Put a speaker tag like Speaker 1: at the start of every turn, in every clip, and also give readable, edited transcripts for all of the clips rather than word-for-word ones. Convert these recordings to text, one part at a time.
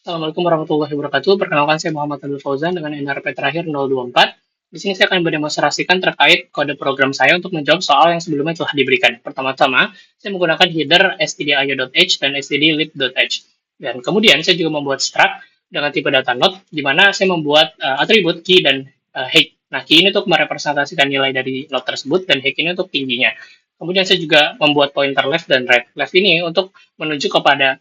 Speaker 1: Assalamualaikum warahmatullahi wabarakatuh. Perkenalkan saya Muhammad Abdul Fauzan dengan NRP terakhir 024. Di sini saya akan mendemonstrasikan terkait kode program saya untuk menjawab soal yang sebelumnya telah diberikan. Pertama-tama, saya menggunakan header stdio.h dan stdlib.h. Dan kemudian saya juga membuat struct dengan tipe data node, di mana saya membuat atribut key dan height. Nah, key ini untuk merepresentasikan nilai dari node tersebut, dan height ini untuk tingginya. Kemudian saya juga membuat pointer left dan right. Left ini untuk menunjuk kepada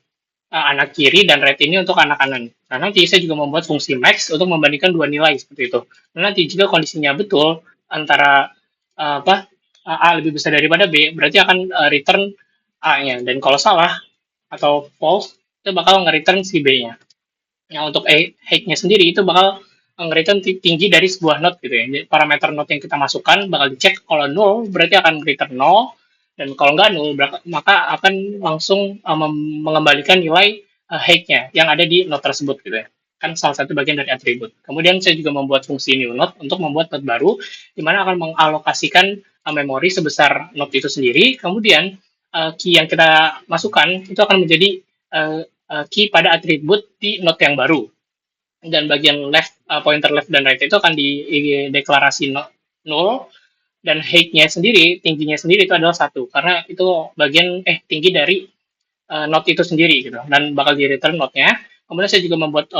Speaker 1: anak kiri dan red ini untuk anak kanan. Nah, nanti saya juga membuat fungsi max untuk membandingkan dua nilai seperti itu. Nah, nanti jika kondisinya betul antara A lebih besar daripada B, berarti akan return A-nya. Dan kalau salah atau false, itu bakal nge-return si B-nya. Nah, untuk height-nya sendiri itu bakal nge-return tinggi dari sebuah node gitu ya. Jadi, parameter node yang kita masukkan bakal dicek. Kalau null berarti akan return 0, dan kalau nggak null maka akan langsung mengembalikan nilai height-nya yang ada di node tersebut gitu ya. Kan salah satu bagian dari atribut. Kemudian saya juga membuat fungsi new node untuk membuat node baru, di mana akan mengalokasikan memori sebesar node itu sendiri. Kemudian key yang kita masukkan itu akan menjadi uh, key pada atribut di node yang baru. Dan bagian left, pointer left dan right itu akan di deklarasi null, dan height-nya sendiri, tingginya sendiri itu adalah satu, karena itu bagian tinggi dari node itu sendiri gitu, dan bakal di return node-nya. Kemudian saya juga membuat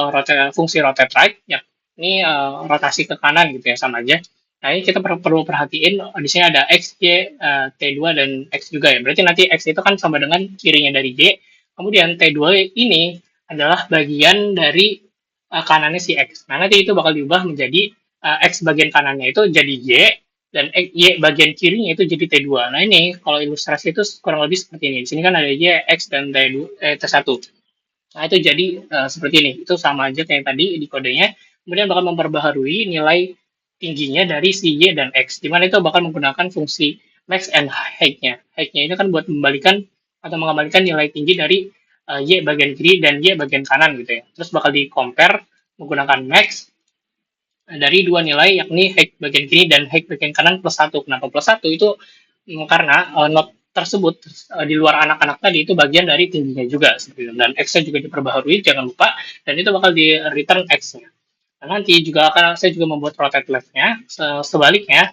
Speaker 1: fungsi rotate right, ya ini rotasi ke kanan gitu ya, sama aja. Nah, ini kita perlu perhatiin di sini ada x, y, t2 dan x juga ya. Berarti nanti x itu kan sama dengan kirinya dari y. Kemudian t2 ini adalah bagian dari kanannya si x. Nah, nanti itu bakal diubah menjadi x bagian kanannya itu jadi y, dan Y bagian kirinya itu jadi T2. Nah, ini kalau ilustrasi itu kurang lebih seperti ini. Di sini kan ada Y, X, dan T1. Nah, itu jadi seperti ini. Itu sama aja kayak tadi di kodenya. Kemudian bakal memperbaharui nilai tingginya dari si Y dan X. Di mana itu bakal menggunakan fungsi max and height-nya. Height-nya ini kan buat membalikan atau mengembalikan nilai tinggi dari Y bagian kiri dan Y bagian kanan gitu ya. Terus bakal di-compare menggunakan max dari dua nilai, yakni height bagian kiri dan height bagian kanan plus satu. Kenapa plus satu? Itu karena node tersebut di luar anak-anak tadi itu bagian dari tingginya juga seperti itu. Dan x-nya juga diperbaharui, jangan lupa, dan itu bakal di return x-nya. Nah, nanti juga akan saya juga membuat rotate left-nya. Sebaliknya,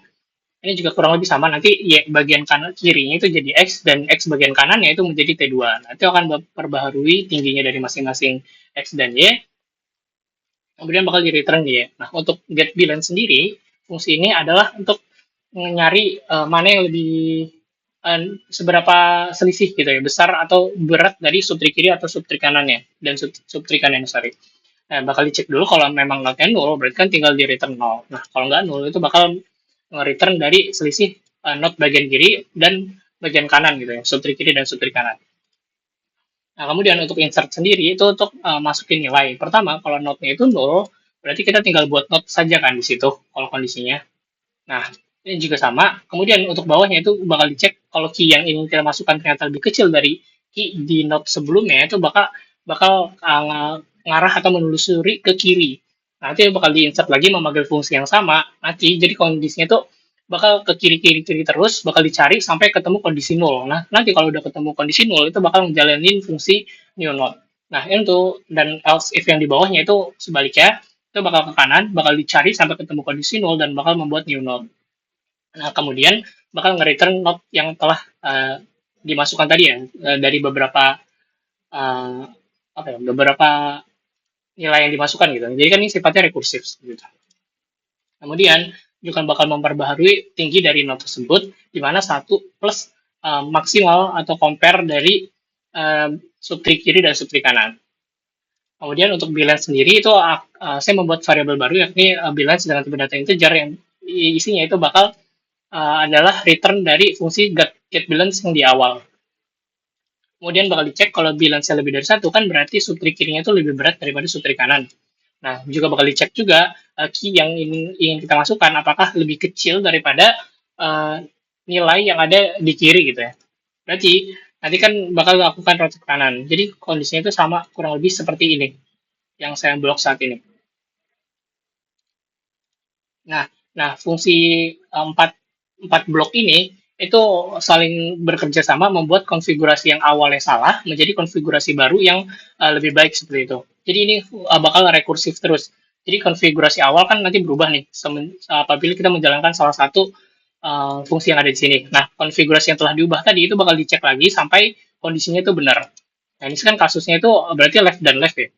Speaker 1: ini juga kurang lebih sama. Nanti y bagian kanan kirinya itu jadi x, dan x bagian kanannya itu menjadi T2. Nanti akan memperbaharui tingginya dari masing-masing x dan y, kemudian bakal di return dia. Nah, untuk get balance sendiri, fungsi ini adalah untuk nyari mana yang lebih seberapa selisih gitu ya, besar atau berat dari subtrik kiri atau subtrik kanannya, dan subtrik kanan, sorry. Nah, bakal dicek dulu kalau memang notnya nol, berarti kan tinggal di return nol. Nah, kalau nggak nol itu bakal return dari selisih not bagian kiri dan bagian kanan gitu ya, subtrik kiri dan subtrik kanan. Nah, kemudian untuk insert sendiri itu untuk masukin nilai. Pertama, kalau node-nya itu nol, berarti kita tinggal buat node saja kan di situ kalau kondisinya. Nah, ini juga sama. Kemudian untuk bawahnya itu bakal dicek kalau key yang ingin kita masukkan ternyata lebih kecil dari key di node sebelumnya, itu bakal bakal ngarah atau menelusuri ke kiri. Nanti bakal diinsert lagi memanggil fungsi yang sama. Nanti jadi kondisinya itu bakal ke kiri-kiri-kiri terus, bakal dicari sampai ketemu kondisi nol. Nah, nanti kalau udah ketemu kondisi nol, itu bakal menjalanin fungsi new node. Nah, itu, dan else if yang di bawahnya itu sebaliknya, itu bakal ke kanan, bakal dicari sampai ketemu kondisi nol, dan bakal membuat new node. Nah, kemudian bakal nge-return node yang telah dimasukkan tadi ya, dari beberapa uh, beberapa nilai yang dimasukkan gitu. Jadi kan ini sifatnya rekursif gitu. Kemudian juga bakal memperbaharui tinggi dari node tersebut, di mana satu plus maksimal atau compare dari subtrik kiri dan subtrik kanan. Kemudian untuk balance sendiri itu saya membuat variabel baru, yakni balance dengan tipe data integer, yang isinya itu bakal adalah return dari fungsi get balance yang di awal. Kemudian bakal dicek kalau balance-nya lebih dari satu, kan berarti subtrik kirinya itu lebih berat daripada subtrik kanan. Nah, juga bakal dicek juga key yang ingin kita masukkan apakah lebih kecil daripada uh, nilai yang ada di kiri gitu ya. Berarti nanti kan bakal lakukan rotate kanan. Jadi kondisinya itu sama kurang lebih seperti ini yang saya blok saat ini. Nah, nah fungsi empat empat blok ini itu saling bekerja sama membuat konfigurasi yang awalnya salah menjadi konfigurasi baru yang lebih baik seperti itu. Jadi ini bakal rekursif terus. Jadi konfigurasi awal kan nanti berubah nih apabila kita menjalankan salah satu fungsi yang ada di sini. Nah, konfigurasi yang telah diubah tadi itu bakal dicek lagi sampai kondisinya itu benar. Nah, ini kan kasusnya itu berarti left dan left ya.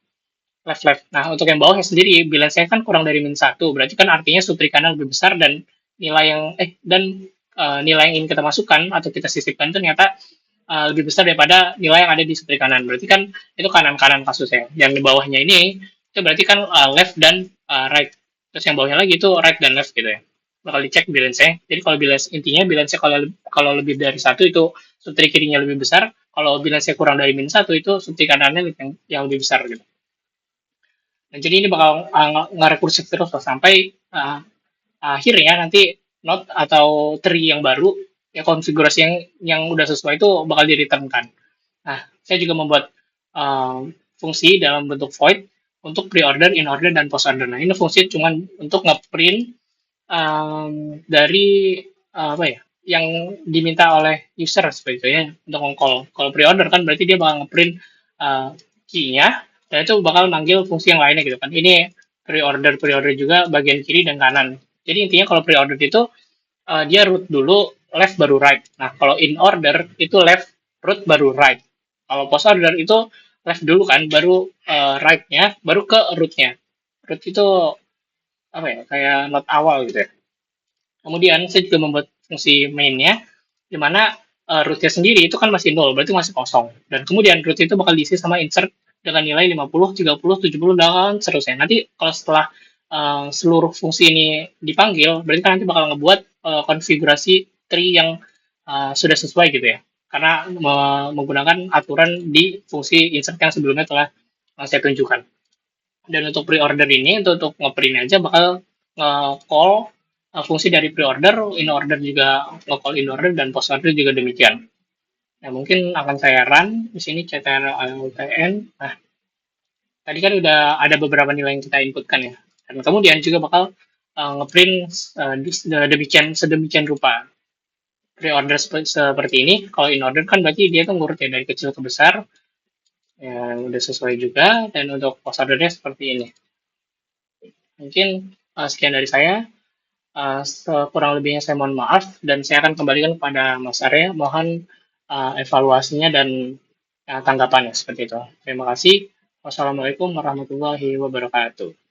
Speaker 1: Left left. Nah, untuk yang bawahnya sendiri, bila saya kan kurang dari min satu, berarti kan artinya sutri kanan lebih besar dan nilai yang nilai yang ingin kita masukkan atau kita sisipkan itu ternyata lebih besar daripada nilai yang ada di sutri kanan. Berarti kan itu kanan-kanan kasusnya. Yang di bawahnya ini itu berarti kan left dan right. Terus yang bawahnya lagi itu right dan left gitu ya. Bakal dicek balance-nya. Jadi kalau balance intinya balance-nya kalau lebih dari satu itu sutri kirinya lebih besar. Kalau balance-nya kurang dari min satu itu sutri kanannya yang lebih besar gitu. Nah, jadi ini bakal nge-rekursif terus loh, sampai akhirnya nanti node atau tree yang baru ya konfigurasi yang udah sesuai itu bakal di-returnkan. Nah, saya juga membuat fungsi dalam bentuk void untuk pre-order, in-order, dan post-order. Nah, ini fungsi cuma untuk nge-print dari apa ya, yang diminta oleh user seperti itu ya, untuk nge-call. Kalau pre-order kan berarti dia bakal nge-print key-nya, dan itu bakal manggil fungsi yang lainnya gitu kan. Ini pre-order juga bagian kiri dan kanan. Jadi intinya kalau pre-order itu dia root dulu, left baru right. Nah, kalau in order itu left, root baru right. Kalau post order itu left dulu kan, baru right-nya, baru ke root-nya. Root itu apa ya, kayak not awal gitu ya. Kemudian saya juga membuat fungsi main-nya, di mana root-nya sendiri itu kan masih nol, berarti masih kosong. Dan kemudian root itu bakal diisi sama insert dengan nilai 50, 30, 70, dan seterusnya. Nanti kalau setelah seluruh fungsi ini dipanggil, berarti kan nanti bakal ngebuat konfigurasi tree yang sudah sesuai gitu ya. Karena menggunakan aturan di fungsi insert yang sebelumnya telah saya tunjukkan. Dan untuk pre-order ini, untuk nge-print aja bakal nge-call fungsi dari pre-order, in-order juga nge-call in-order, dan post-order juga demikian. Nah, mungkin akan saya run di sini ctrl-altn. Nah, tadi kan udah ada beberapa nilai yang kita inputkan ya. Dan kemudian juga bakal nge-print sedemikian rupa. Pre-order seperti ini, kalau in-order kan berarti dia tuh ngurut ya dari kecil ke besar. Ya, udah sesuai juga, dan untuk post-ordernya seperti ini. Mungkin sekian dari saya. Kurang lebihnya saya mohon maaf, dan saya akan kembalikan kepada Mas Arya. Mohon evaluasinya dan tanggapannya seperti itu. Terima kasih. Wassalamualaikum warahmatullahi wabarakatuh.